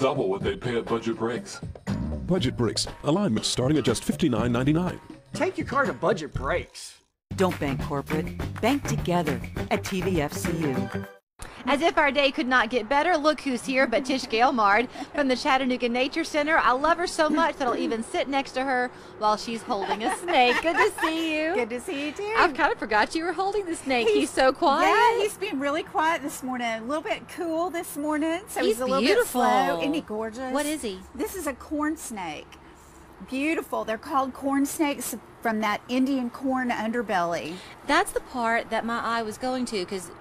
double what they pay at Budget Brakes. Budget Brakes. Alignment starting at just $59.99. Take your car to Budget Brakes. Don't bank corporate. Bank together at TVFCU. As if our day could not get better, look who's here but Tish Gailmard from the Chattanooga Nature Center. I love her so much that I'll even sit next to her while she's holding a snake. Good to see you. Good to see you too. I kind of forgot you were holding the snake. He's so quiet. Yeah, he's been really quiet this morning. A little bit cool this morning, so He's he's a little beautiful. bit slow. Isn't he gorgeous? What is he? This is a corn snake. Beautiful. They're called corn snakes from that Indian corn underbelly. That's the part that my eye was going to, because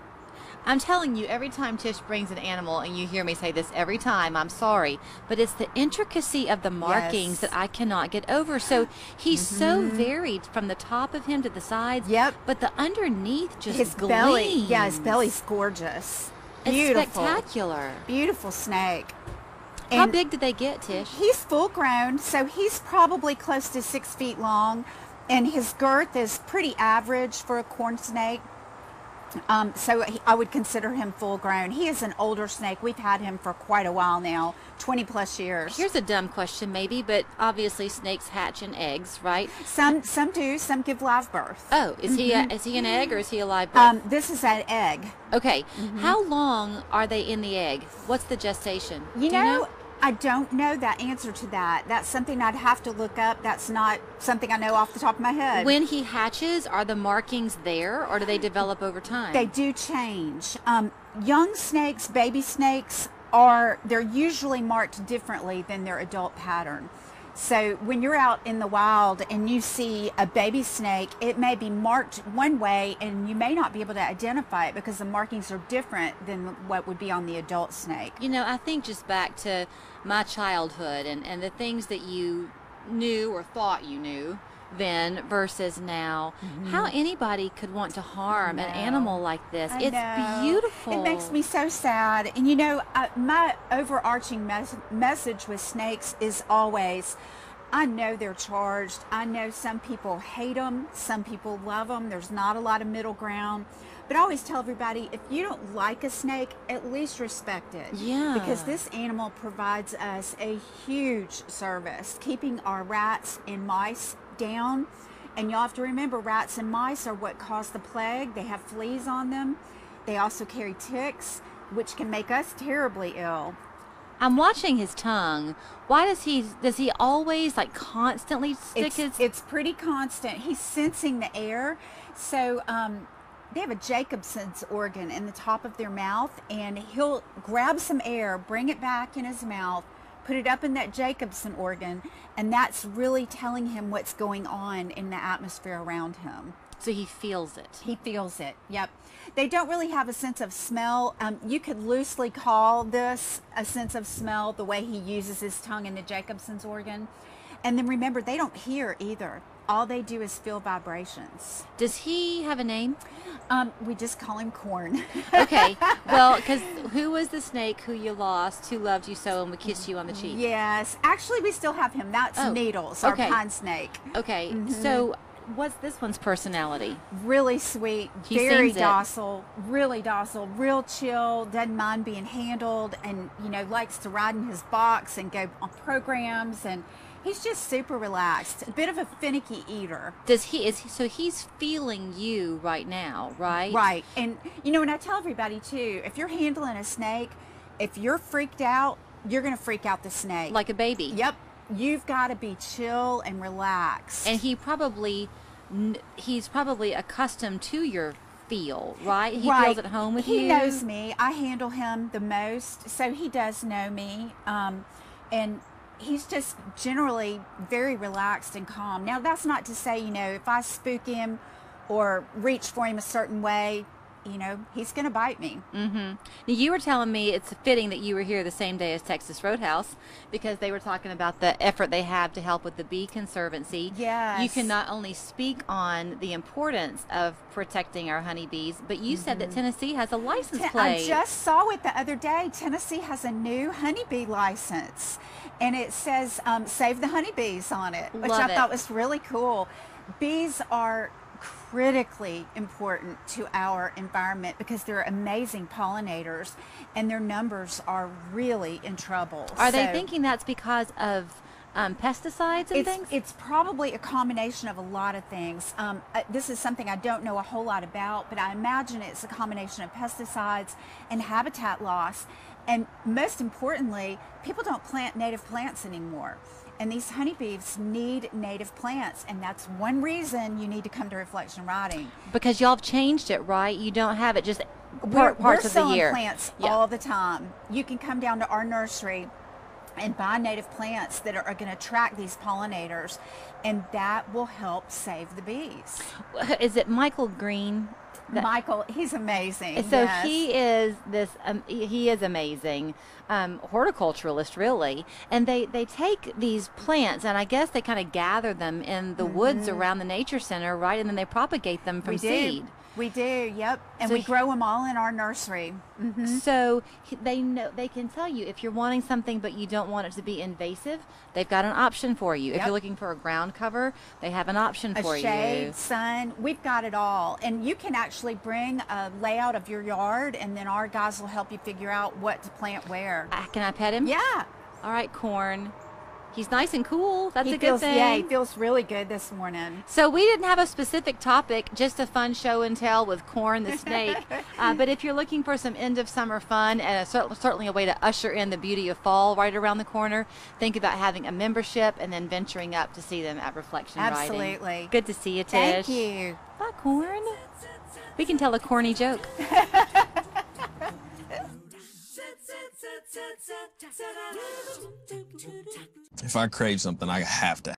I'm telling you, every time Tish brings an animal, and you hear me say this every time, I'm sorry, but it's the intricacy of the markings that I cannot get over. So he's so varied from the top of him to the sides. Yep. But the underneath just His gleams. belly, yeah, his belly's gorgeous. It's Beautiful. spectacular. Beautiful snake. How And big did they get, Tish? he's full grown, so he's probably close to 6 feet long, and his girth is pretty average for a corn snake. I would consider him full grown. He is an older snake. We've had him for quite a while now, 20 plus years. Here's a dumb question maybe, but obviously snakes hatch in eggs, right? Some do, some give live birth. Oh, is he an egg or is he a live birth? This is an egg. Okay. How long are they in the egg? What's the gestation? You Do know, I don't know that answer to that. That's something I'd have to look up. That's not something I know off the top of my head. When he hatches, are the markings there or do they develop over time? They do change. Young snakes, baby snakes, they're usually marked differently than their adult pattern. So when you're out in the wild and you see a baby snake, it may be marked one way and you may not be able to identify it because the markings are different than what would be on the adult snake. You know, I think just back to my childhood and the things that you knew or thought you knew then versus now, how anybody could want to harm an animal like this. I It's know. beautiful. It makes me so sad. And you know, my overarching message with snakes is always, I know they're charged. I know some people hate them. Some people love them. There's not a lot of middle ground. But I always tell everybody, if you don't like a snake, at least respect it. Yeah. Because this animal provides us a huge service, keeping our rats and mice down. And you'll have to remember, rats and mice are what cause the plague. They have fleas on them. They also carry ticks, which can make us terribly ill. I'm watching his tongue. Why does he always like constantly stick his... It's pretty constant. He's sensing the air. So they have a Jacobson's organ in the top of their mouth, and he'll grab some air, bring it back in his mouth, put it up in that Jacobson organ, and that's really telling him what's going on in the atmosphere around him. So he feels it. He feels it, yep. They don't really have a sense of smell. You could loosely call this a sense of smell, the way he uses his tongue in the Jacobson's organ. And then remember, they don't hear either. All they do is feel vibrations. Does he have a name? We just call him Corn. Okay. Well, because who was the snake who you lost, who loved you so and would kiss you on the cheek? Yes. Actually, we still have him. That's Needles, our pine snake. Okay. So what's this one's personality? Really sweet, very docile, really docile, real chill, doesn't mind being handled, and, you know, likes to ride in his box and go on programs, and he's just super relaxed. A bit of a finicky eater. So he's feeling you right now, right? Right. And, you know, and I tell everybody, too, if you're handling a snake, if you're freaked out, you're going to freak out the snake. Like a baby. Yep. You've got to be chill and relaxed. And he's probably accustomed to your feel, right? He feels at home with you. He knows me. I handle him the most, so he does know me. And he's just generally very relaxed and calm. Now, that's not to say, you know, if I spook him or reach for him a certain way, you know, he's going to bite me. Now, you were telling me it's fitting that you were here the same day as Texas Roadhouse because they were talking about the effort they have to help with the bee conservancy. Yes. You can not only speak on the importance of protecting our honeybees, but you said that Tennessee has a license plate. I just saw it the other day. Tennessee has a new honeybee license, and it says Save the Honeybees on it, which I thought was really cool. Bees are critically important to our environment because they're amazing pollinators and their numbers are really in trouble. Are they thinking that's because of pesticides and things? It's probably a combination of a lot of things. This is something I don't know a whole lot about, but I imagine it's a combination of pesticides and habitat loss. And most importantly, people don't plant native plants anymore. And these honeybees need native plants, and that's one reason you need to come to Reflection Writing. Because y'all have changed it, right? You don't have it just We're parts of the selling year. plants Yeah. all the time. You can come down to our nursery and buy native plants that are going to attract these pollinators, and that will help save the bees. Is it Michael Green? Michael, he's amazing. So yes. he is amazing, horticulturalist really, and they take these plants and I guess they kind of gather them in the woods around the nature center, right, and then they propagate them from seed. We do, yep, and So we grow them all in our nursery. So they can tell you if you're wanting something but you don't want it to be invasive, they've got an option for you. If Yep. you're looking for a ground cover, they have an option for A shade, you. sun, we've got it all. And you can actually bring a layout of your yard, and then our guys will help you figure out what to plant where. Can I pet him? Yeah. All right, Corn. He's nice and cool. That's He a good feels, thing. yeah, he feels really good this morning. So we didn't have a specific topic, just a fun show and tell with Corn the snake. But if you're looking for some end of summer fun and certainly a way to usher in the beauty of fall right around the corner, think about having a membership and then venturing up to see them at Reflection Writing. Absolutely. Good to see you, Tish. Thank you. Bye, Corn. We can tell a corny joke. If I crave something, I have to